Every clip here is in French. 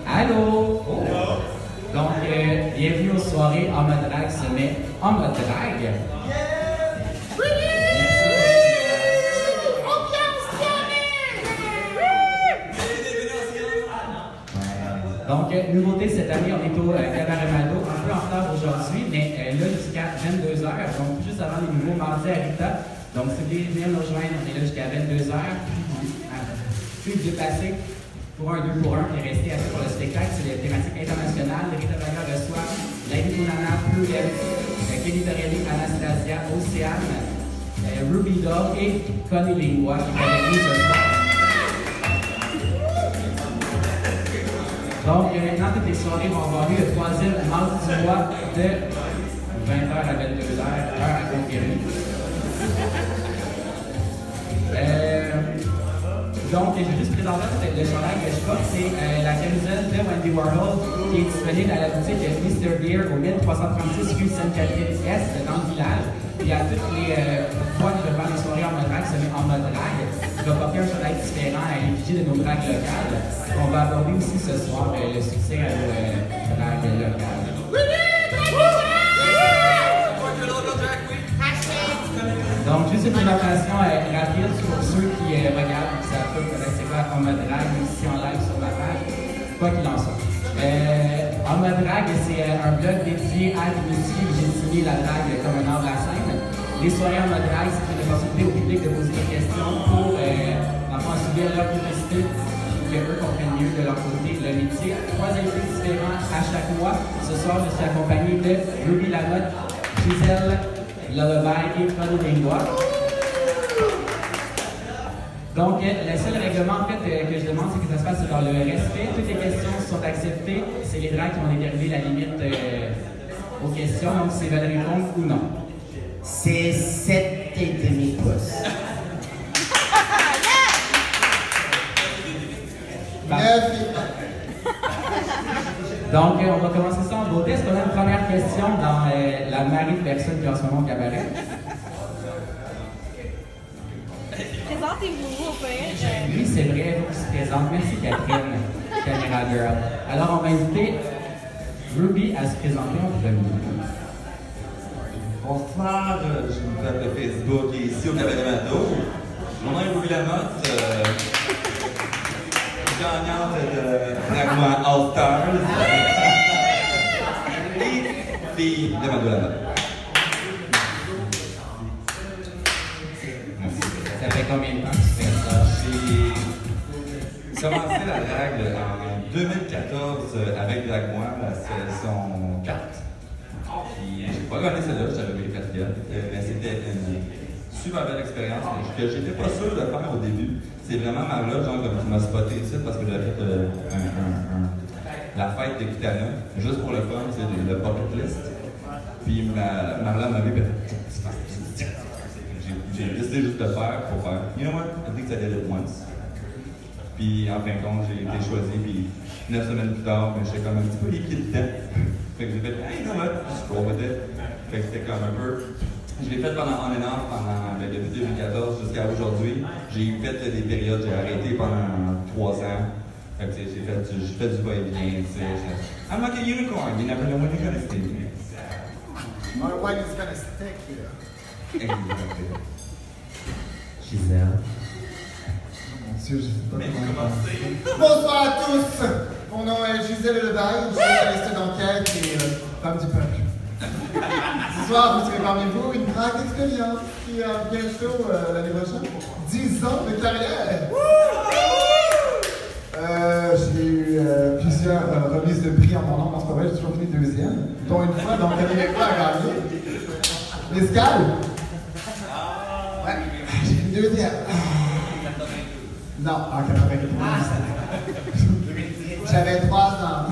Allô? Oh. Donc, bienvenue aux soirées en mode drague se met en mode drague. Donc, nouveauté cette année, on est au Cabaret Mado, un peu en retard aujourd'hui, mais là jusqu'à 22h, donc juste avant les nouveaux mardis à Rita. Donc, si vous voulez venir nous rejoindre, on est là jusqu'à 22h. Puis vous déplacez pour un 2 pour 1 et rester assis pour le spectacle. C'est des thématiques internationales. Rita Baga reçoit Lady Mounana, Pluriel, Kelly Dorelli, Anastasia, Océane, Ruby Dog et Connie Lingua qui est avec nous ce soir. Donc, maintenant, toutes les soirées vont avoir lieu le 3e mardi du mois de 20h à 22h, heure à confirmer. Donc, je vais juste présenter le chandail que je porte, c'est la camisole de Wendy Warhol qui est disponible à la boutique Mr. Beer au 1336 rue Sainte-Catherine-Est dans le village. Puis à toutes les fois que je vais faire des soirées en mode drague, ça met en mode drague. Je vais porter un chandail différent à l'effigie de nos dragues locales. On va aborder aussi ce soir le succès à nos dragues locales. Donc, juste une présentation rapide pour ceux qui regardent, qui savent pas peut-être c'est quoi en mode drague, ici en live sur ma page, quoi qu'il en soit. En mode drague, c'est un blog dédié à l'initiative où j'ai défini la drague comme un art de la scène. Les soirées en mode drague, c'est une opportunité au public de poser des questions pour subir leur publicité et qu'eux comprennent mieux de leur côté le métier. 3 invités différents à chaque mois. Ce soir, je suis accompagné de Ruby Lamotte, Gisèle Lullaby et Connie Lingua. Donc, le seul règlement en fait, que je demande, c'est que ça se passe dans le respect. Toutes les questions sont acceptées. C'est les dragues qui vont déterminer la limite aux questions, donc s'ils veulent répondre ou non. C'est 7,5 pouces. Donc, on va commencer ça en beauté. Est-ce qu'on a une première question dans la marée de personnes qui ont en ce moment au cabaret? Présentez-vous au pire. Oui, c'est vrai, vous qui se présente. Merci Catherine, Caméra Girl. Alors, on va inviter Ruby à se présenter en premier. Bonsoir, je suis une de Facebook et ici au Cabaret Mado. Mon nom est Ruby Lamotte, gagnante de Drague All Stars et fille de Mado Lamotte. Ça fait combien de temps que tu fais ça? J'ai commencé la drague en 2014 avec Drague la saison 4. Puis j'ai pas gagné celle-là, j'avais eu 4e. Mais c'était une super belle expérience que j'étais pas sûr de faire au début. C'est vraiment Marla, genre, qui m'a spoté ici parce que j'avais fait la fête de Kitana, juste pour le fun, c'est le bucket list. Puis Marla m'a vu, j'ai décidé juste de faire pour faire. You know what? I think I did it once. Puis en fin de compte, j'ai été choisi, puis 9 semaines plus tard, mais j'étais comme un petit peu liquide dedans. Fait que j'ai fait, hey, you know what? Just roll with it. Fait que c'était comme un peu. Je l'ai fait pendant on and off, depuis 2014 jusqu'à aujourd'hui. J'ai fait des périodes, j'ai arrêté pendant 3 ans. Fait que j'ai fait du va-et-vient, tu sais. I'm like a unicorn, you never know when you're gonna stick. Or when it's gonna stick here. Exactement. Gisèle. Mon Dieu, je sais pas Mais comment commencez. Bonsoir à tous! Mon nom est Gisèle Lullaby, journaliste d'enquête et femme du peuple. Ce soir, vous serez parmi vous une drague d'expérience qui a bientôt, l'année prochaine, 10 ans de carrière. J'ai eu plusieurs remises de prix en mon nom, en ce moment, j'ai toujours fini 2e, dont une fois, donc Connie Lingua a gagné. L'escale? Ouais, j'ai fini 2e. Non, en 92. J'avais 3 ans.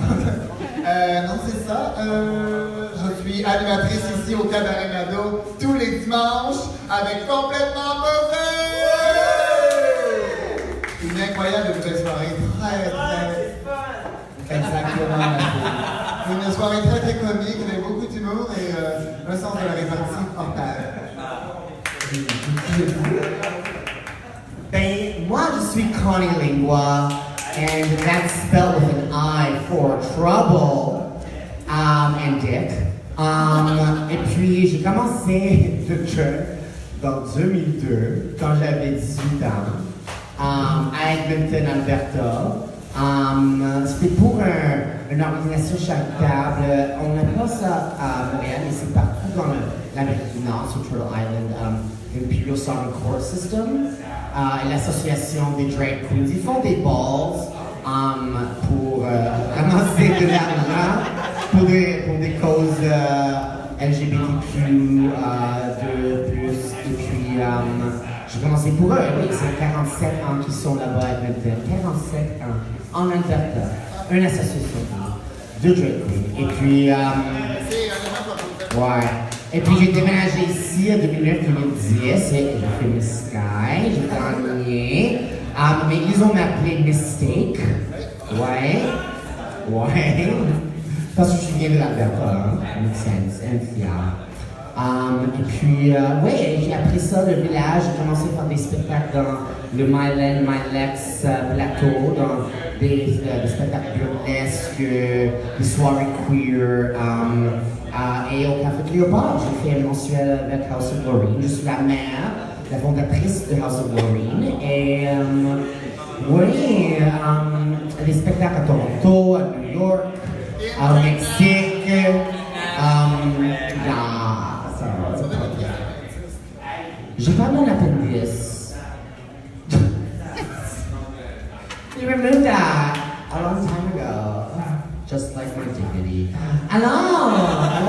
Non, c'est ça. Je suis animatrice ici au Cabaret Mado tous les dimanches avec Complètement Mauvais! Une incroyable nouvelle soirée, très exactement. Une soirée très comique avec beaucoup d'humour et un sens de la répartie hors pair. Ben, moi je suis Connie Lingua, and that's spelled with an I for trouble, and dick. Et puis j'ai commencé le drag dans 2002, quand j'avais 18 ans, à Edmonton, Alberta. C'était pour une organisation charitable. On n'a pas ça à Montréal, mais c'est partout dans l'Amérique du Nord, sur Turtle Island, l'Imperial Southern Court System, et l'association des drag queens. Ils font des balls pour ramasser de l'argent pour des causes LGBTQ, de plus. Et puis, j'ai commencé pour eux. Oui, c'est 47 ans qu'ils sont là-bas à Edmonton. 47 ans. En Alberta. Une association de drag queen. Et puis, ouais. Et puis, j'ai déménagé ici en 2009-2010. Et j'ai fait Miss Sky. J'ai gagné. Mais ils ont m'appelé Mistake. Ouais. Ouais. Parce que je viens de l'Alberta, hein. Make sense. Et puis, ouais, j'ai appris ça, le village. J'ai commencé à faire des spectacles dans le Myland, Mylex plateau, dans des spectacles burlesques, des soirées queer. Et au Café de Léopard, j'ai fait un mensuel avec House of Lorraine. Je suis la mère, la fondatrice de House of Lorraine. Et, oui, des spectacles à Toronto, à New York, au Mexique. J'ai pas mon appendice. You removed that a long time ago. Just like my dignity. Alors,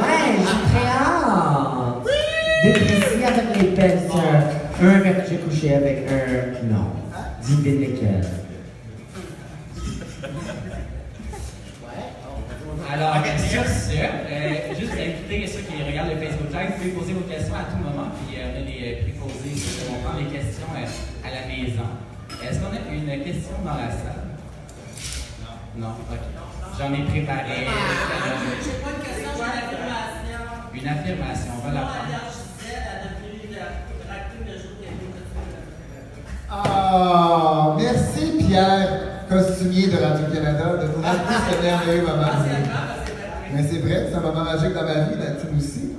ouais, j'ai très hâte. Déprécié avec les belles sœurs. Un mec que j'ai couché avec un. Non. Dis-le lesquels. Alors, sur ce, juste inviter ceux qui regardent le Facebook Live, vous pouvez poser vos questions à tout moment, puis on a les préposés, on prend les questions à la maison. Est-ce qu'on a une question dans la salle? Non? Ok. J'en ai préparé. J'ai pas une question, j'ai une affirmation. Une affirmation, on va la prendre. Gisèle a devenu drague queen le jour qu'elle est Ah, merci Pierre, costumier de Radio-Canada, de nous rappeler ce merveilleux moment. Mais c'est vrai, c'est un moment magique dans ma vie, la tienne aussi.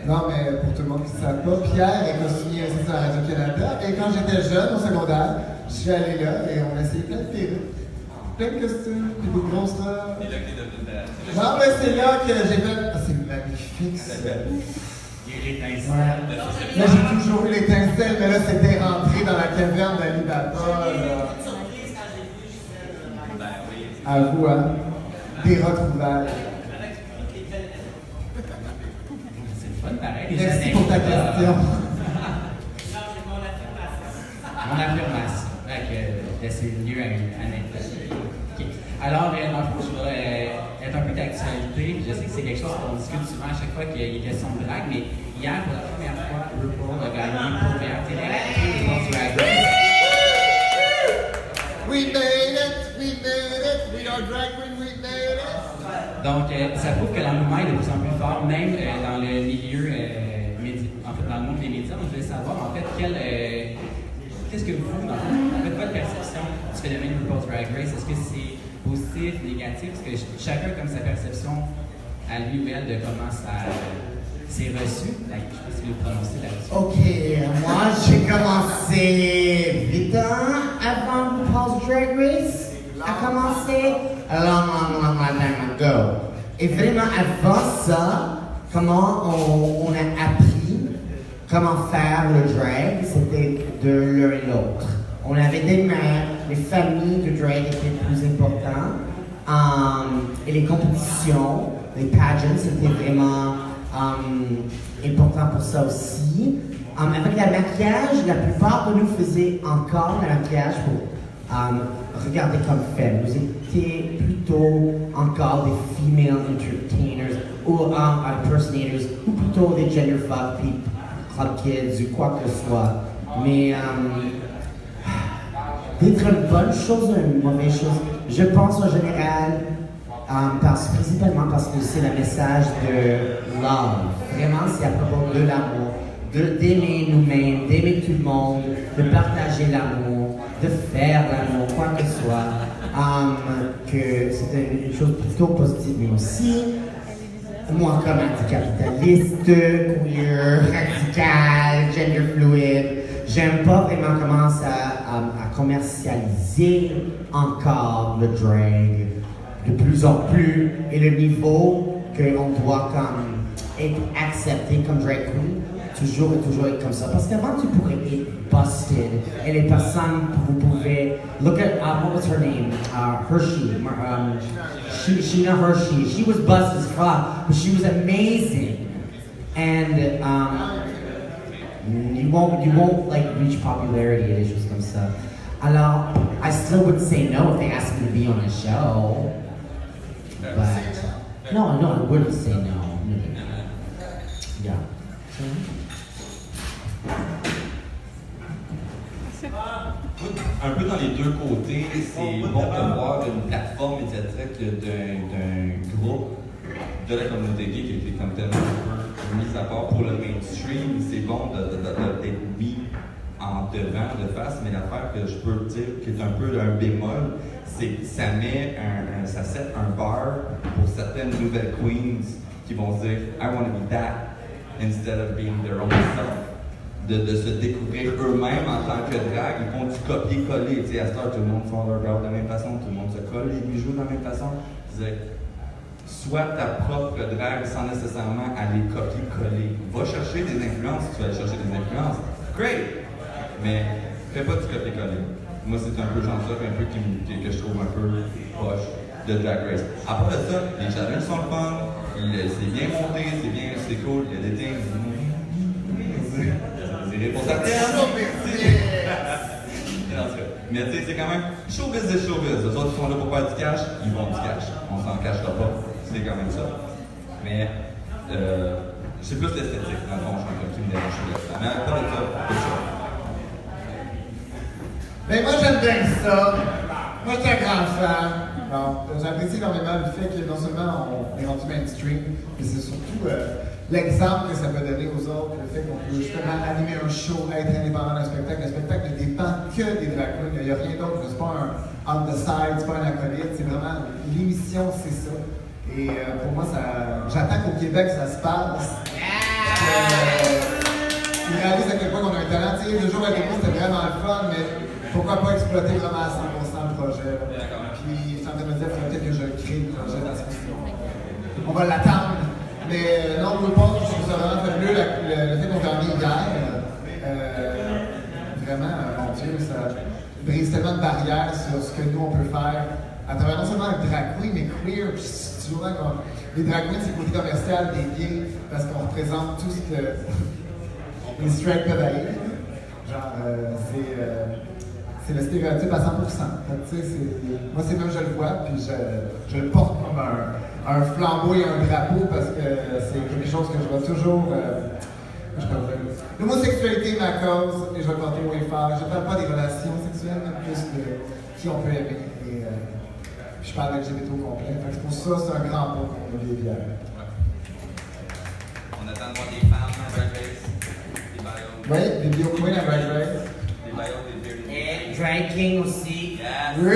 Non, mais pour tout le monde qui ne savent pas, Pierre est costumier assistant à Radio-Canada. Et quand j'étais jeune, au secondaire, je suis allé là et on a essayé plein de perruques, plein de costumes, puis des grosses robes. Non, mais c'est là que j'ai fait. Ah, c'est magnifique ça. Il y a l'étincelle. Ouais. Là, j'ai toujours eu l'étincelle, mais là, c'était rentré dans la caverne d'Ali Baba. une surprise quand j'ai vu Gisèle. Ben oui. À vous, hein. Des retrouvailles. C'est le fun, pareil. Merci pour ta question. Non, j'ai mon affirmation. Mon affirmation. C'est mieux à une anecdote. Ok. Alors, dans le fond, je voudrais être un peu d'actualité. Je sais que c'est quelque chose qu'on discute souvent à chaque fois qu'il y a question de drague, mais hier, pour la première fois, RuPaul a gagné pour meilleure télé-réalité des Drag Race. We made it, we made it, we are drag queen, we made it. Donc, ça prouve que l'engouement est de plus en plus fort, même dans le milieu, en fait, dans le monde des médias. Donc, je voulais savoir, en fait, qu'est-ce que vous, en fait, votre perception du phénomène RuPaul's Drag Race? Est-ce que c'est positif, négatif? Parce que chacun a comme sa perception à lui ou elle de comment ça s'est reçu. Je ne sais pas si vous prononcez là-dessus. Ok, moi j'ai commencé 8 ans avant RuPaul's Drag Race. A commencé a long time ago. Et vraiment avant ça, comment on a appris comment faire le drag, c'était de l'un et l'autre. On avait des mères, les familles de drag étaient plus importantes. Et les compétitions, les pageants, c'était vraiment important pour ça aussi. Avec le maquillage, la plupart de nous faisaient encore le maquillage pour regarder comme femme. Nous étions plutôt encore des female entertainers ou impersonators ou plutôt des gender fuck people, club kids ou quoi que ce soit. Mais d'être une bonne chose ou une mauvaise chose, je pense en général, principalement parce que c'est le message de love. Vraiment, c'est à propos de l'amour, d'aimer nous-mêmes, d'aimer tout le monde, de partager l'amour. de faire l'amour, quoi que ce soit, que c'était une chose plutôt positive, mais aussi, moi comme anticapitaliste, queer, radical, gender fluid, j'aime pas vraiment commencer à commercialiser encore le drag de plus en plus et le niveau qu'on doit comme être accepté comme drag queen, toujours et toujours être comme ça. Parce qu'avant, tu pourrais être busted et les personnes, vous pouvez... Look at, what was her name? Hershey. Sheena Hershey. She was busted as fuck, but she was amazing. And you won't like reach popularity et des choses comme ça. Alors, I still would say no if they asked me to be on a show. But, no, I wouldn't say no. Yeah. Un peu dans les deux côtés, c'est bon de voir une plateforme médiatique d'un groupe de la communauté gay qui était comme tellement mis à part pour le mainstream. C'est bon d'être mis en devant, de face, mais l'affaire que je peux dire qui est un peu un bémol, c'est que ça set un bar pour certaines nouvelles queens qui vont se dire I want to be that instead of being their own self. De se découvrir eux-mêmes en tant que drag, ils font du copier-coller. Tu sais, à ce temps, tout le monde fait leur garde de la même façon, tout le monde se colle les bijoux de la même façon. Soit ta propre drag sans nécessairement aller copier-coller. Va chercher des influences, si tu vas aller chercher des influences. Great! Mais fais pas du copier-coller. Moi, c'est un peu genre ça, un peu que je trouve un peu proche de Drag Race. À part de ça, les challenges sont le fun, c'est bien monté, c'est cool, il y a des things. C'est pour ça. Mais tu sais, c'est quand même showbiz de showbiz. Les autres qui sont là pour faire du cash, ils vont du cash. On s'en cachera pas. C'est quand même ça. Mais c'est plus l'esthétique, dans le fond, qui me dérange. Mais à part de ça, c'est ça. Mais moi, j'aime bien ça. Moi, je suis un grand fan. Bon, j'apprécie énormément le fait que non seulement on est rendu mainstream, mais c'est surtout l'exemple que ça peut donner aux autres, le fait qu'on peut justement animer un show, être indépendant d'un spectacle. Le spectacle ne dépend que des drag queens. Il n'y a rien d'autre. C'est pas un on the side, c'est pas un acolyte. C'est vraiment l'émission, c'est ça. Et pour moi, j'attends qu'au Québec, ça se passe. Ils réalisent à quel point on a un talent. Tu sais, le jour à l'église, c'était vraiment le fun, mais pourquoi pas exploiter vraiment à 100% le projet. Puis, ça me dire, peut-être que je crée le projet dans ce On va l'attendre. Mais non, je pense que je trouve ça vraiment fabuleux, le fait qu'on gagne hier. Vraiment, mon Dieu, ça brise tellement de barrières sur ce que nous, on peut faire à travers non seulement le drag queen, mais queer. Puis souvent, les drag queens, c'est le côté commercial des gays, parce qu'on représente tout ce que les straight peuvent aller. Genre, c'est le stéréotype à 100%. Donc, moi, c'est même je le vois, puis je le porte comme un flambeau et un drapeau parce que c'est quelque chose que je vois toujours. L'homosexualité est ma cause et je vais le porter haut et fort. Je ne parle pas des relations sexuelles, mais plus de qui on peut aimer. Et puis je parle d'LGBT au complet. Fait que pour ça, c'est un grand pas pour les bières. On attend de voir des femmes à Drag Race, des bios. Oui, des bio queens à Drag Race. Des bios, des beards. Et drag king aussi. Yes. Oui!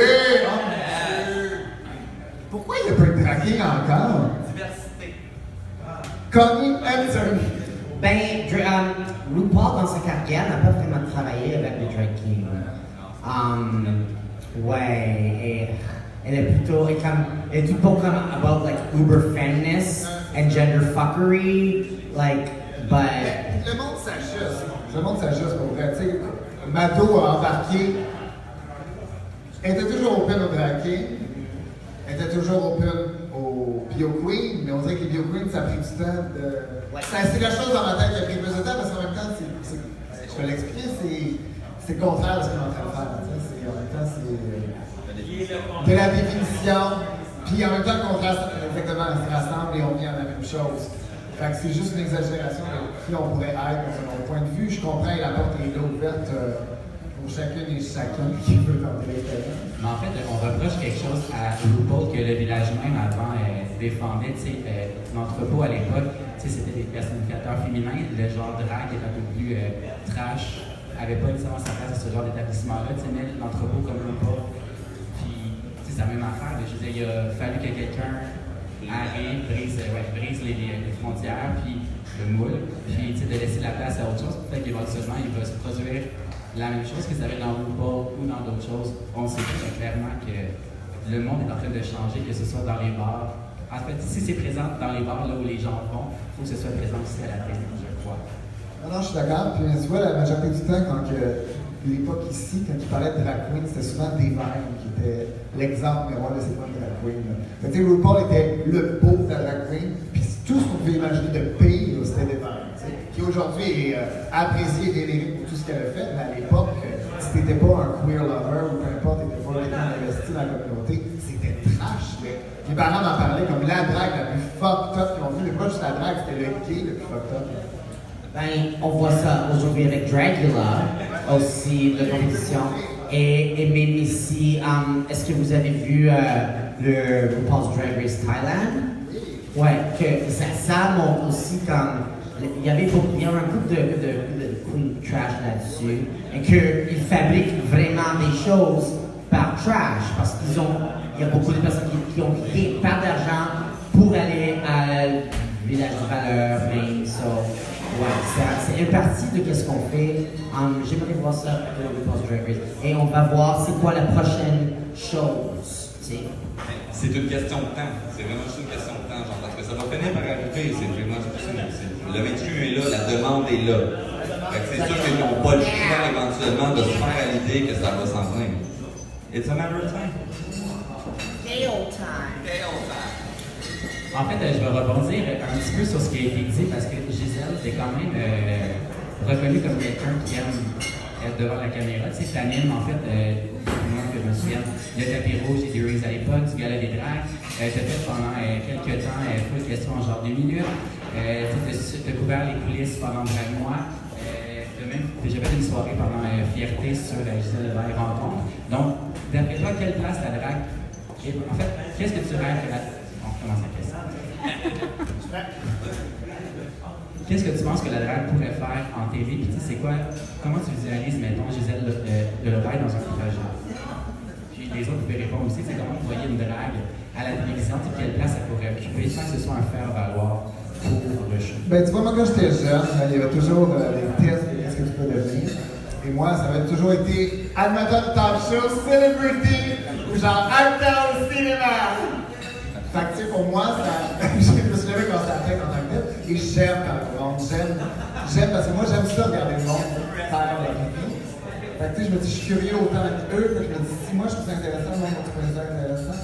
Pourquoi il n'y a pas de drag king encore? Diversité. Connie Lingua. Ben, RuPaul, dans sa carrière, n'a pas vraiment travaillé avec les drag kings. Ouais, elle est plutôt, elle est plutôt comme about like uber feminist and gender fuckery, like, but... Le monde s'ajuste. Le monde s'ajuste pour vrai. Tu sais, Mado a embarqué. Elle était toujours open au drag king. Elle était toujours open au bio queen, mais on dirait que les bio queens, ça a pris du temps de... C'est la chose dans ma tête qui a pris plus de temps, parce qu'en même temps, je vais l'expliquer, c'est le contraire de ce qu'on est en train de faire. En même temps, c'est de la définition, puis en même temps, le contraire, effectivement, on se rassemble et on vient à la même chose. Fait que c'est juste une exagération de qui on pourrait être, selon mon point de vue. Je comprends, la porte est là ouverte pour chacune et chacun qui veut tenter l'expérience. Mais en fait, on reproche quelque chose à RuPaul que le village même avant défendait, tu sais, l'entrepôt à l'époque, tu sais, c'était des personnificateurs féminins, le genre drag est un peu plus trash n'avait pas nécessairement sa place à ce genre d'établissement-là, tu sais, mais l'entrepôt comme le pas. Puis, c'est la même affaire. Je veux dire, il a fallu que quelqu'un arrive, brise les frontières, puis le moule, puis de laisser la place à autre chose. Peut-être qu'éventuellement, il va se produire la même chose que ça va être dans RuPaul ou dans d'autres choses. On sait très clairement que le monde est en train de changer, que ce soit dans les bars. En fait, si c'est présent dans les bars là où les gens vont, il faut que ce soit présent aussi à la télé, je crois. Non, je suis d'accord. Puis tu vois, la majorité du temps, quand l'époque ici, quand il parlait de drag queen, c'était souvent des Divine qui était l'exemple miroir de c'est quoi une drag queen. Tu sais, RuPaul était le beau de la drag queen, puis tout ce qu'on pouvait imaginer de pire, c'était des Divine. Qui aujourd'hui est apprécié et vénéré pour tout ce qu'elle a fait, mais à l'époque, si t'étais pas un queer lover ou peu importe, t'étais pas vraiment investi dans la communauté, c'était trash. Mes parents m'en parlaient comme la drague la plus fucked up qu'ils ont vu, mais pas juste la drague, c'était le gay le plus fucked up. Ben, on voit ça aujourd'hui avec Dragula, aussi de compétition. Et même ici, est-ce que vous avez vu le RuPaul's Drag Race Thailand? Ouais, que ça montre aussi comme. Il y avait un couple de queen trash là-dessus, et qu'ils fabriquent vraiment des choses par trash, parce qu'il y a beaucoup de personnes qui ont payé par d'argent pour aller à Village de Valeur, même ça. Ouais, c'est une partie de ce qu'on fait. J'aimerais voir ça de RuPaul's Drag Race. Et on va voir c'est quoi la prochaine chose. C'est une question de temps. C'est vraiment juste une question de temps, genre, parce que ça va finir par arriver. C'est vraiment le 28 est là, la demande est là. C'est sûr qu'ils n'ont pas le choix éventuellement de se faire à l'idée que ça va s'en venir. It's a matter of time. Nail time. En fait, je vais rebondir un petit peu sur ce qui a été dit parce que Gisèle est quand même reconnue comme quelqu'un qui aime être devant la caméra. Tu sais, t'animes, en fait, moi que je me souviens, le tapis rouge et des Rays à l'époque, du gala des drags. T'as fait pendant quelques temps, full question en genre 2 minutes. T'as couvert les coulisses pendant Drag Mois. J'ai fait une soirée pendant Fierté sur Gisèle Lullaby Rencontre. Donc, d'après toi, quelle place la drague? En fait, qu'est-ce que tu rêves que la... On commence la question. Qu'est-ce que tu penses que la drague pourrait faire en télé? Puis c'est quoi? Comment tu visualises, mettons, Gisèle Lullaby dans un projet? Puis les autres pouvaient répondre aussi, c'est comment vous voyez une drague à la télévision, quelle place elle pourrait occuper sans que ce soit un faire-valoir pour le show? Ben, tu vois, moi, quand j'étais jeune, il y avait toujours des tests de qu'est-ce que tu peux devenir. Et moi, ça avait toujours été animateur de talk show, celebrity, ou genre acteur au cinéma. Fait que, tu sais, pour moi, ça, je me suis levé quand ça a fait en tant que tel, et j'aime quand le monde, j'aime parce que moi, j'aime ça regarder le monde faire la vie. Fait que, tu sais, je me dis, je suis curieux autant qu'eux, que je me dis, si moi, je trouve ça intéressant, moi, je trouve ça intéressant.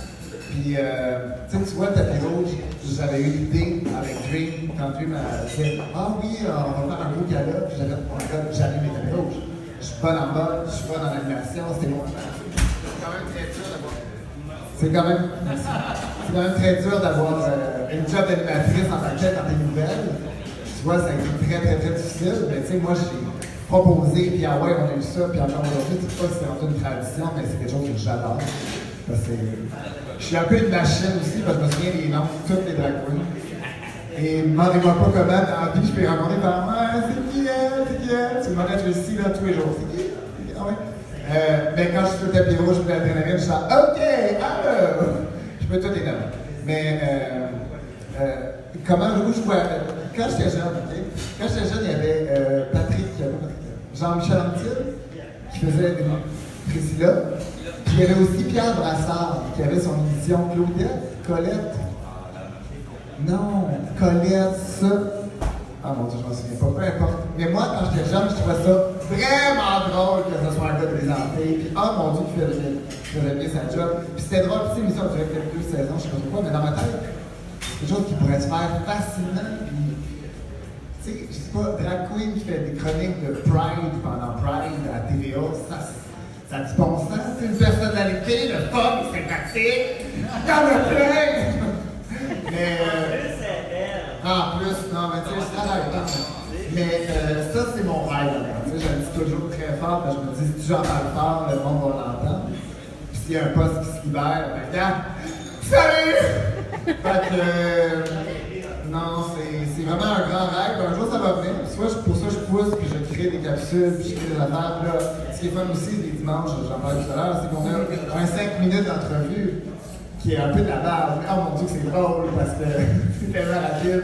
Puis, tu vois, le tapis rouge, j'avais eu l'idée avec Dream, quand Dream m'a dit, ah oui, on va faire un gros gala, puis j'avais, oh my god, j'allume les tapis rouges. Je suis pas dans le mode, je suis pas dans l'animation, c'est moi. C'est quand même très dur d'avoir. C'est quand même très dur d'avoir une job d'animatrice en tant que telle dans des nouvelles. Tu vois, ça a été très, très, très difficile. Mais tu sais, moi, j'ai proposé, puis ah ouais, on a eu ça, puis encore aujourd'hui, tu sais pas si c'est rendu une tradition, mais c'est quelque chose que j'adore. Parce que je suis un peu une machine aussi, parce que je me souviens des noms de toutes les drag queens. Et demandez-moi pas comment dans la vie je peux rencontrer par moi, c'est qui elle, c'est qui elle. Tu me demandais, je suis ici là tous les jours, c'est qui? Ah ouais. Mais quand je suis sur le tapis rouge, je fais l'adrénaline, je suis là, OK, alors! Je peux tout les nommer. Mais comment je vois. Quand j'étais jeune, OK? Quand j'étais jeune, il y avait Jean-Michel Antille, qui faisait Priscilla. Puis il y avait aussi Pierre Brassard, qui avait son édition Claudette, Colette. Non, Colette, ça. Ah mon Dieu, je m'en souviens pas, peu importe. Mais moi, quand j'étais jeune, je trouvais ça vraiment drôle que ce soit un gars présenté. Puis, oh mon Dieu, qu'il faisait bien sa job. Puis c'était drôle, puis l'émission durait quelques saisons, je sais pas pourquoi, mais dans ma tête, c'est quelque chose qui pourrait se faire facilement. Puis, tu sais, je sais pas, drag queen qui fait des chroniques de Pride pendant Pride à la TVA, ça a du bon sens. C'est une personnalité, le fun, c'est pratique. Il y en a plein! Mais. En plus, non, mais tu sais, je travaille pas. Mais ça, c'est mon rêve. Tu sais, je le dis toujours très fort, parce que je me dis, si j'en parle fort, le monde va l'entendre. Puis s'il y a un poste qui se libère, ben, regarde, salut! Fait que, non, c'est vraiment un grand rêve. Un jour, ça va venir. pour ça, je pousse, puis je crée des capsules, puis je crée des affaires. Puis là, ce qui est fun aussi, les dimanches, j'en parlais tout à l'heure, c'est qu'on a un 5 minutes d'entrevue qui est un peu de la barre. Oh mon Dieu, c'est drôle parce que c'est tellement rapide.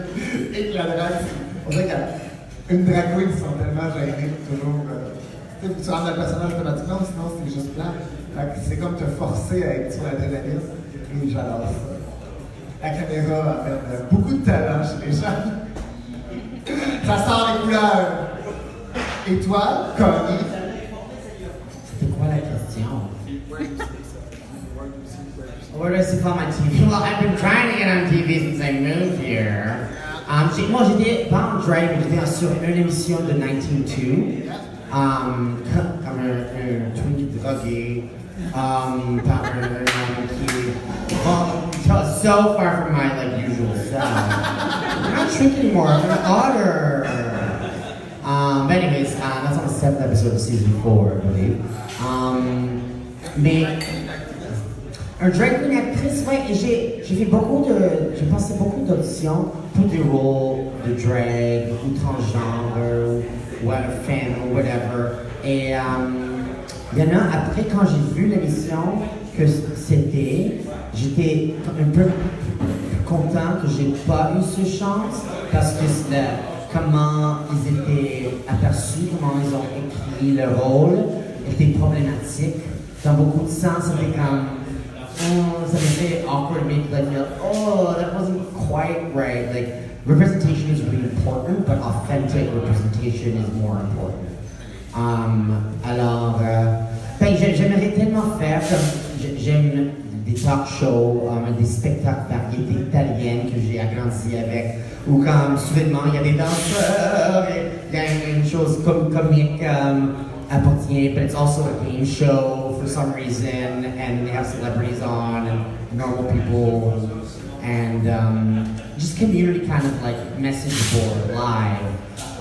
Et que la drague, on dirait qu'une drag queen, ils sont tellement gênés toujours. Tu rentres dans le personnage automatiquement, sinon c'est juste plat. C'est comme te forcer à être sur l'adrénaline. Et j'adore ça. La caméra amène beaucoup de talent chez les gens. Ça sort les couleurs. Et toi, Connie? C'était quoi la question? Where does he find my TV? Well, I've been trying to get on TV since I moved here. Moi, j'étais pas en drag, mais j'étais sur une émission de 1902. Comme un twink drogué. Par un qui so far from my like usual self. I'm not tricky anymore. I'm an otter. But anyways, that's on the 7th episode of season 4, I believe. Mais un drag queen actrice, ouais, j'ai passé beaucoup d'auditions pour des rôles de drag ou transgenre ou femme ou whatever. Et il y en a, après, quand j'ai vu l'émission que c'était, j'étais un peu content que j'ai pas eu cette chance parce que comment ils étaient aperçus, comment ils ont écrit le rôle était problématique. Dans beaucoup de sens, c'était comme, ça m'a fait awkward, made me feel, oh, that wasn't quite right. Like, representation is really important, but authentic representation is more important. Alors, j'aimerais tellement faire comme j'aime des talk shows, des spectacles variétés italiennes que j'ai agrandi avec, ou comme soudainement il y a des danseurs, il y a une chose comique appartient, but it's also a game show for some reason, and they have celebrities on and normal people, and just community kind of like message board live.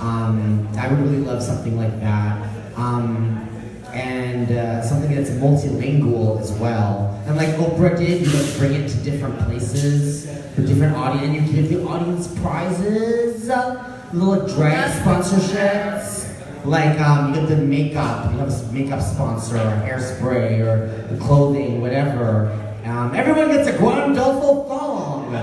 I would really love something like that. And something that's multilingual as well. And like Oprah did, you like bring it to different places for different audience, and you give the audience prizes, little drag sponsorships. Like you get the makeup, you have a makeup sponsor, or hairspray, or the clothing, whatever. Everyone gets a Guandolfo thong.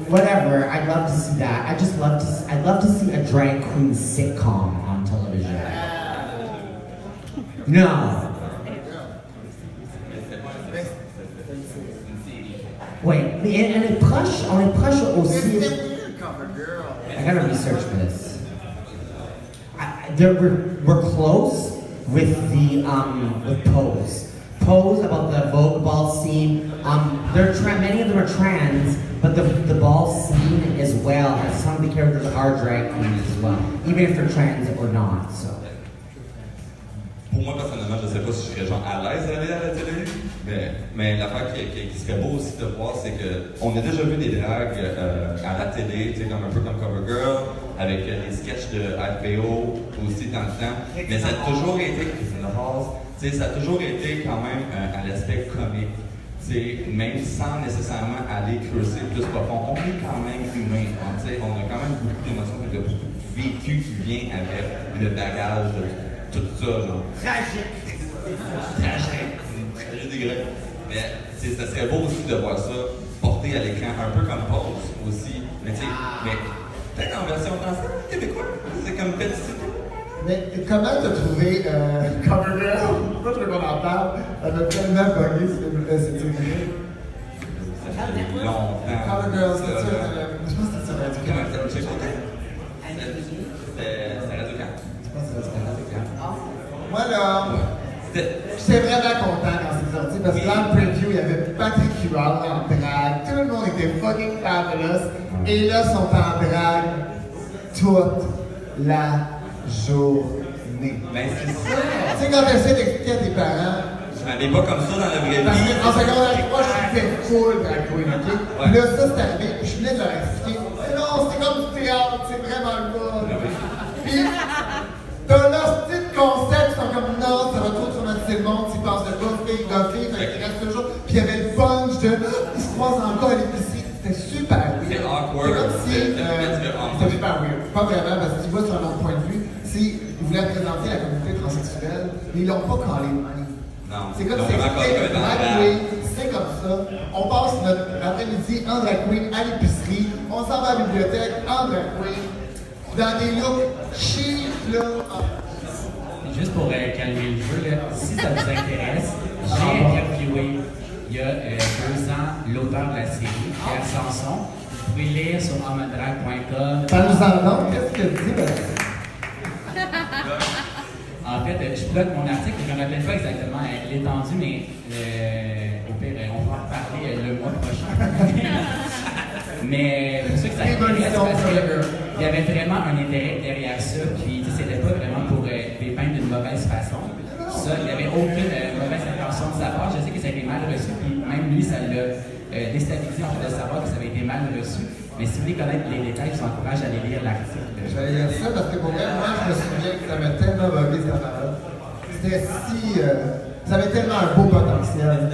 Whatever. I'd love to see that. I'd love to see a drag queen sitcom on television. No. Wait, and on est proche aussi. I gotta research for this. We're close with the with Pose. Pose about the Vogue ball scene. Many of them are trans, but the ball scene as well has some of the characters are drag queens as well, even if they're trans or not. So. Pour moi, personnellement, je ne sais pas si je serais genre à l'aise d'aller à la télé, mais l'affaire qui serait beau aussi de voir, c'est qu'on a déjà vu des dragues à la télé, comme un peu comme CoverGirl, avec des sketchs de HBO aussi dans le temps, mais ça a toujours été, ça a toujours été quand même à l'aspect comique. Même sans nécessairement aller creuser plus profond, on est quand même humain. On a quand même beaucoup d'émotions et de beaucoup de vécu qui vient avec le bagage de tout ça. Genre. Tragique degré. Mais ça serait beau aussi de voir ça porté à l'écran, un peu comme Pose aussi. Mais peut-être en version française, québécois. C'est comme petit. Mais comment t'as trouvé CoverGirl? Moi, je veux qu'on en parle. Elle m'a tellement bugué cette série. Ça fait longtemps. CoverGirl, c'est ça. Je pense que c'était sur Radio-Can. Comment ça C'était Radio-Can. Je pense que c'était Radio-Can. Moi, là, j'étais vraiment content quand c'est sorti parce que dans le preview, il y avait Patrick Huard en drague. Tout le monde était fucking fabulous. Et là, ils sont en drague toute la journée. Ben, c'est ça. Tu sais, quand t'essaies d'expliquer à tes parents. Je m'avais pas comme ça dans la vraie vie. Parce qu'en secondaire 3, je fais full drag queen, ok? Ouais. Puis là, ça, c'est arrivé, puis je venais de leur expliquer. Mais non, c'est comme du théâtre, c'est vraiment le fun. Puis, t'as leur petit concept, ils sont comme non, ça va trop traumatiser le monde, s'ils passent de gars, filles, fait qu'ils restent toujours. Puis il y avait le punch de. Ils se croisent encore à l'épicerie. C'était super weird. C'est awkward. C'est comme si. C'était super weird. Pas vraiment, parce que tu vois sur un autre point de vue, ils voulaient présenter la communauté transsexuelle, mais ils l'ont pas collé même. Non. C'est comme Donc, si vraiment, c'était dans drag la- queen, c'est comme ça. On passe notre après-midi en drag queen à l'épicerie, on s'en va à la bibliothèque en drag queen, dans des looks cheap, là. Juste pour calmer le jeu, là, si ça vous intéresse, j'ai interviewé il y a 2 ans l'auteur de la série, Pierre Sanson. Vous pouvez lire sur amadrag.com. Parle-nous-en donc, qu'est-ce que tu dis, ben? En fait, je bloque mon article, je ne me rappelle pas exactement l'étendue, mais au pire, on va en reparler le mois prochain. Mais pour ceux que ça intéresse, parce qu'il y avait vraiment un intérêt derrière ça, puis c'était pas vraiment pour dépeindre d'une mauvaise façon. Ça, il n'y avait aucune mauvaise intention de sa part. Je sais que ça a été mal reçu, puis même lui, ça l'a déstabilisé en fait de savoir que ça avait été mal reçu. Mais si vous voulez connaître les détails, je vous encourage à aller lire l'article. J'allais dire ça parce que pour vrai, moi, je me souviens que ça m'a tellement bugué cette affaire-là. C'était si. Ça avait tellement un beau potentiel.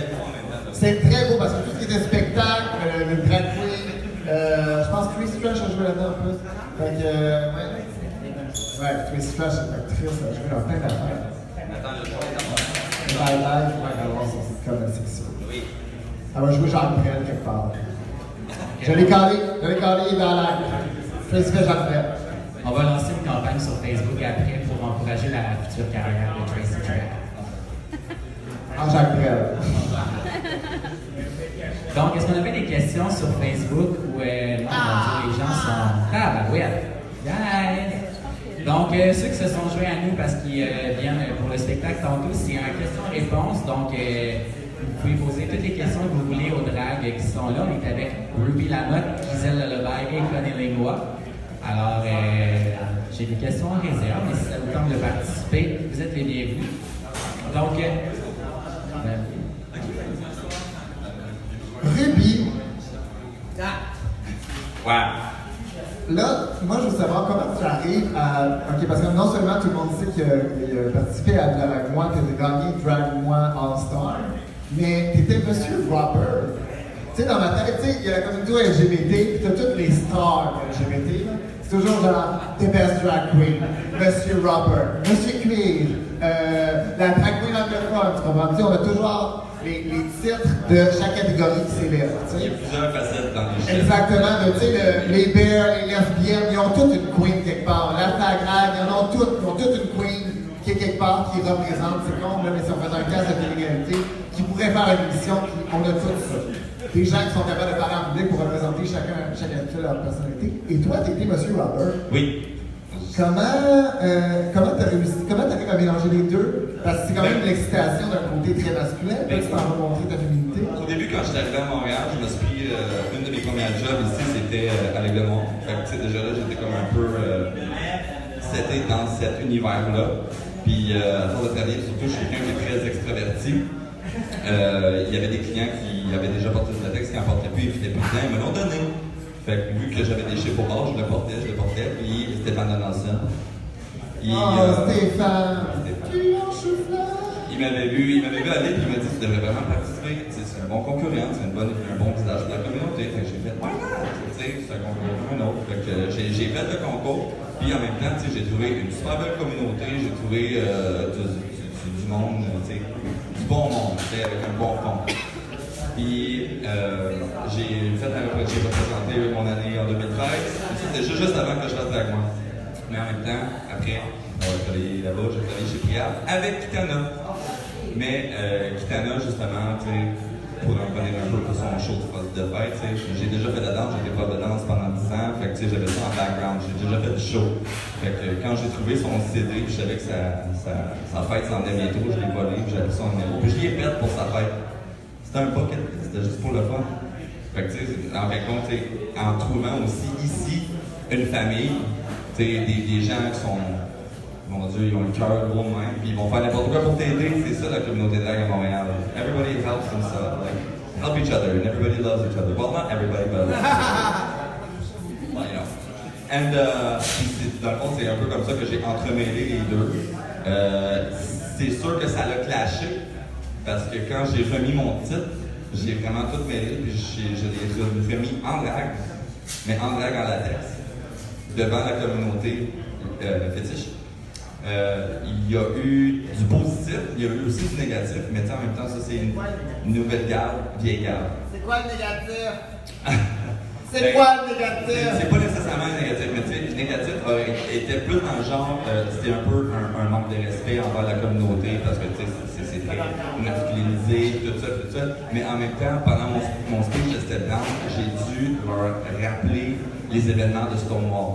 C'était très beau parce que tout ce qui était spectacle, le drag queen, je pense que Tracy Trash a joué là-dedans en plus. Fait que, ouais. Ouais, Tracy Trash est une actrice, elle a joué dans plein d'affaires. Live, ouais, elle va voir son sitcom de section. Oui. Elle va jouer Jacques Brel quelque part. Je l'ai calé dans l'air. Tracy fait Jacques Brel. On va lancer une campagne sur Facebook après pour encourager la future carrière de Tracy Track. En Jacques Brel. Donc, est-ce qu'on avait des questions sur Facebook ou non, mon Dieu, les gens sont... Ah, bah oui, guys! Donc, ceux qui se sont joints à nous parce qu'ils viennent pour le spectacle tantôt, c'est un question-réponse. Donc, vous pouvez poser toutes les questions que vous voulez aux dragues qui sont là. On est avec Ruby Lamotte, Gisèle Lullaby et Connie Lingua. Alors, j'ai des questions en réserve, mais si ça vous tente de participer, vous êtes les bienvenus. Donc, Ruby. Ouais. Là, moi, je veux savoir comment tu arrives à. Ok, parce que non seulement tout le monde sait qu'il a participé à Drag Moi, que tu as gagné Drag Moi All-Star, mais tu étais Monsieur Robert. Tu sais, dans ma tête, tu sais, il y a la communauté LGBT, puis tu as toutes les stars LGBT. Là. C'est toujours genre The Best Drag Queen, Monsieur Robert, Monsieur Queen, la Drag Queen anglophone, tu comprends? Tu sais, on a toujours les titres de chaque catégorie qui célèbre. Il y a plusieurs facettes dans les chiffres. Exactement, tu sais, les bears, les lesbiennes, ils ont toutes une queen quelque part. La drag, ils ont toutes une queen qui est quelque part, qui représente, c'est con, là, mais si on fait un cas de télé-réalité, qui pourrait faire une émission, on a tout ça. Des gens qui sont capables de parler en public pour représenter chacun leur personnalité. Et toi, t'es Monsieur Robert. Oui. Comment t'as réussi, comment t'arrives à mélanger les deux? Parce que c'est quand même de l'excitation d'un côté très masculin, puis tu t'en vas montrer ta féminité. Au début, quand je suis arrivé à Montréal, je me suis pris une de mes premières jobs ici, c'était avec Lamotte. Fait que, tu sais, déjà là, j'étais comme un peu seté dans cet univers-là. Puis, à force de travailler, surtout, je suis quelqu'un qui est très extraverti. Il y avait des clients qui avaient déjà porté ce latex, qui n'en portaient plus, ils faisaient plus bien, ils me l'ont donné. Fait que vu que j'avais des chiffres au bord, je le portais, puis Stéphane Donaldson. Stéphane! Il m'avait vu aller, puis il m'a dit tu devrais vraiment participer. C'est un bon concurrent, c'est un bon visage de la communauté. Fait que j'ai fait why not? C'est un concours comme un autre. Fait que j'ai fait le concours, puis en même temps, j'ai trouvé une super belle communauté, j'ai trouvé du monde, du bon monde, avec un bon fond. Puis j'ai représenté mon année en 2013. C'était juste avant que je fasse Drag Moi. Mais en même temps, après, j'ai travaillé là-bas, j'ai travaillé chez Priap avec Kitana. Mais Kitana, justement, pour en connaître un peu pour son show de fête, j'ai déjà fait de la danse, j'étais prof de danse pendant 10 ans, fait que j'avais ça en background, j'ai déjà fait du show. Fait que quand j'ai trouvé son CD, je savais que sa fête s'en venait bientôt, je l'ai volé, puis j'avais son numéro. Puis je l'ai fait pour sa fête. C'était un bucket, c'était juste pour le fun. Fait que, en fin de compte, en trouvant aussi ici une famille, des gens qui sont, mon Dieu, ils ont le cœur gros de même, puis ils vont faire n'importe quoi pour t'aider. C'est ça la communauté drague à Montréal. Everybody helps themselves, like, help each other, and everybody loves each other. Well, not everybody, but well, you know. And, dans le fond, c'est un peu comme ça que j'ai entremêlé les deux. C'est sûr que ça l'a clashé. Parce que quand j'ai remis mon titre, j'ai vraiment tout mêlé, puis je l'ai remis en drague, mais en drague en latex. devant la communauté fétiche. Il y a eu du positif, il y a eu aussi du négatif, mais en même temps, ça c'est une nouvelle garde, vieille garde. C'est quoi le négatif? C'est quoi le négatif? C'est pas nécessairement négatif, mais tu sais, le négatif était plus dans le genre, c'était un peu un manque de respect envers la communauté, parce que tu sais, c'est très masculinisé, tout ça, mais en même temps, pendant mon speech de septembre, j'ai dû leur rappeler les événements de Stonewall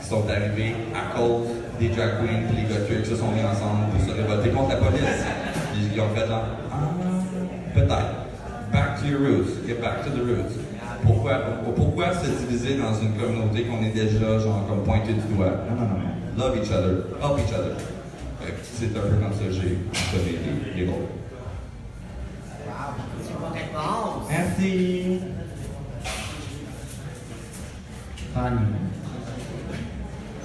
qui sont arrivés à cause des drag queens et les gars qui se sont mis ensemble pour se révolter contre la police. Ils ont fait genre, peut-être, back to your roots, get back to the roots. Pourquoi se diviser dans une communauté qu'on est déjà genre comme pointé du doigt? Non. Love each other, help each other. C'est un peu comme ça que j'ai donné les rôles. Wow, c'est une bonne réponse. Merci. Connie,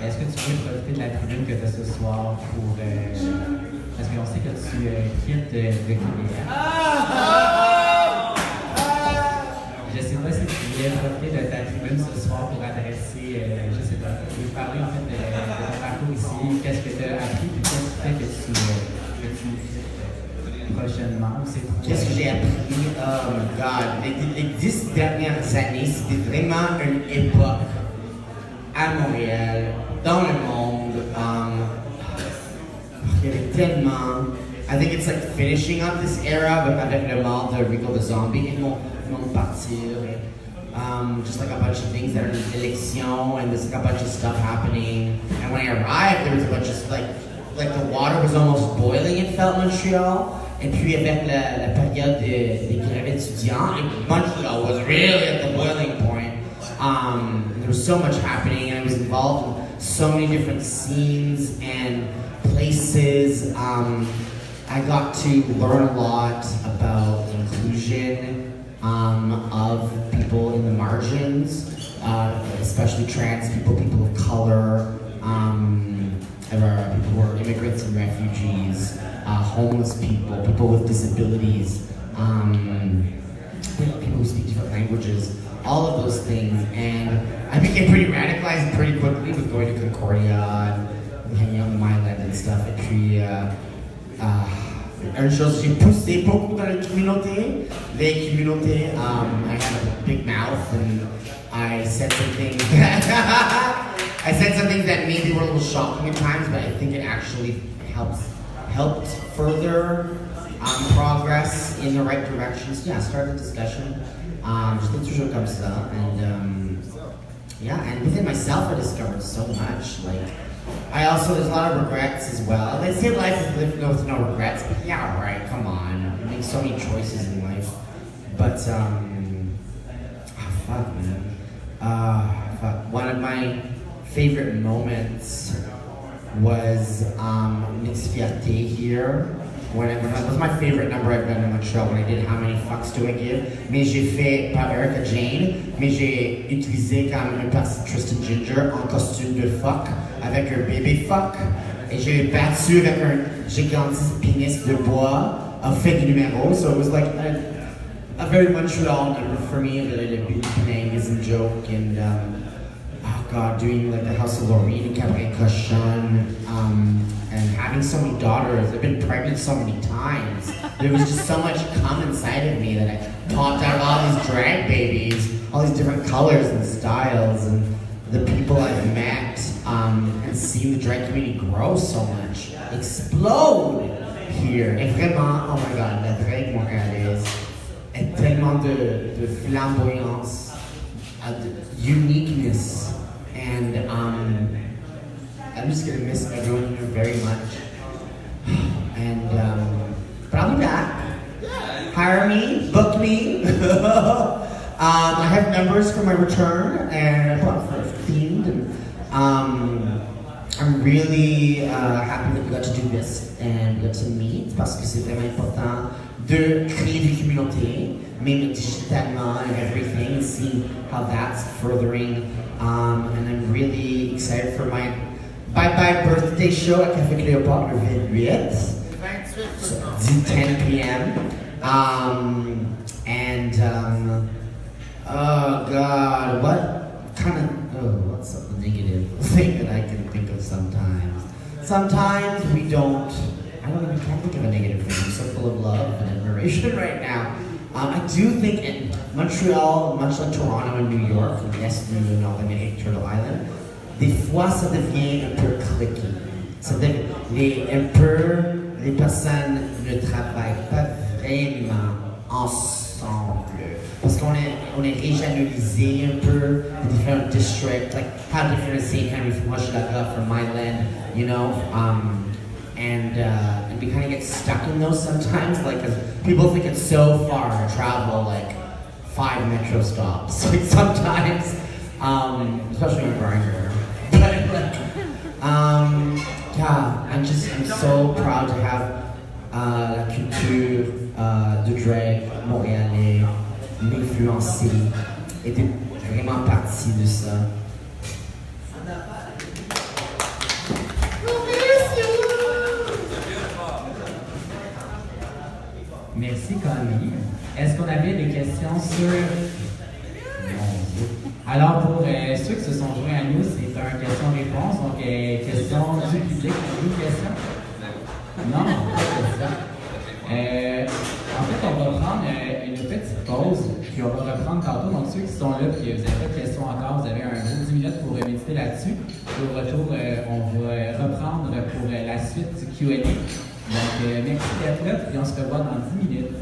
est-ce que tu veux profiter de la tribune que tu as ce soir pour... parce qu'on sait que tu quittes le Québec. Je sais pas si tu voulais profiter de ta tribune ce soir pour adresser, je sais pas, tu veux parler en fait de ton parcours ici, qu'est-ce que tu as appris, puis qu'est-ce qui fait que tu prochainement. Qu'est-ce que j'ai appris? Oh my God, les 10 dernières années, c'était vraiment une époque à Montréal, dans le monde. Il y avait tellement. I think it's like finishing up this era, but avec le mort de Rico the Zombie, ils vont partir. Just like a bunch of things that are in election, and there's like a bunch of stuff happening. And when I arrived, there was a bunch of like the water was almost boiling, it felt, Montreal. Et puis avec la période des grèves étudiants, Montreal was really at the boiling point. There was so much happening, and I was involved in so many different scenes and places. I got to learn a lot about inclusion of people in the margins, especially trans people, people of color, people who are immigrants and refugees, homeless people, people with disabilities, people who speak different languages, all of those things. And I became pretty radicalized pretty quickly with going to Concordia and hanging out in Myland and stuff. Et puis, une chose, j'ai poussé beaucoup dans les communautés. I had a big mouth, and I said some things that maybe were a little shocking at times, but I think it actually helped further progress in the right directions. Yeah, start the discussion. J'étais toujours comme ça, and and within myself I discovered so much. Like, there's a lot of regrets as well. They say life is lived with no regrets, but yeah, right, come on. You make so many choices in life. But, fuck, man. One of my favorite moments was Mixed Fierté here. That was my favorite number I've done in Montreal when I did How Many Fucks Do I Give? Mais j'ai fait par Erica Jane, mais j'ai utilisé comme un partie Tristan Ginger en costume de fuck avec un bébé fuck. Et j'ai battu avec un gigantesque pénis de bois en fait du numéro. So it was like a very Montreal number for me, the playing as a joke, and doing like the House of Lorraine and Cabaret Cochon, and having so many daughters. I've been pregnant so many times. There was just so much cum inside of me that I popped out all these drag babies, all these different colors and styles, and the people I've met, and seen the drag community grow so much, explode here. Et vraiment, oh my God, la drag montréalaise est tellement de flamboyance, de uniqueness. And I'm just gonna miss everyone here very much. And but I'll be back. Hire me, book me. I have numbers for my return, and I bought for themed. And I'm really happy that we got to do this and we got to meet, parce que c'est vraiment important de créer des communautés, même digitalement and everything, and see how that's furthering. And I'm really excited for my bye-bye birthday show at Café Cléopâtre le 28. So, 10 p.m. Oh God, what kind of, what's up, negative? thing that I can think of sometimes. Sometimes we don't, we can't think of a negative thing. I'm so full of love and admiration right now. I do think in Montreal, much like Toronto and New York, and yes, nous Nord Amérique, Turtle Island, des fois ça devient un peu cliquey. Les personnes ne travaillent pas vraiment ensemble. Parce qu'on est régionalisé un peu, the different districts, like how different is St. Henry from Hochelaga, from Myland, you know? And we kind of get stuck in those sometimes, like, cause people think it's so far to travel, like 5 metro stops. Like sometimes, especially when we're here. But like, yeah, I'm so proud to have la culture de drag montréalais m'influencer et d'être vraiment partie de ça. Merci, Connie. Est-ce qu'on avait des questions sur... Alors, pour ceux qui se sont joints à nous, c'est un question-réponse. Donc, question du public. Avez-vous une question? Non, pas de question. En fait, on va prendre une petite pause, puis on va reprendre tantôt. Donc, ceux qui sont là, puis vous n'avez pas de questions encore, vous avez un gros 10 minutes pour méditer là-dessus. Au retour, on va reprendre pour la suite du Q&A. Donc, merci d'être là, puis on se revoit dans 10 minutes.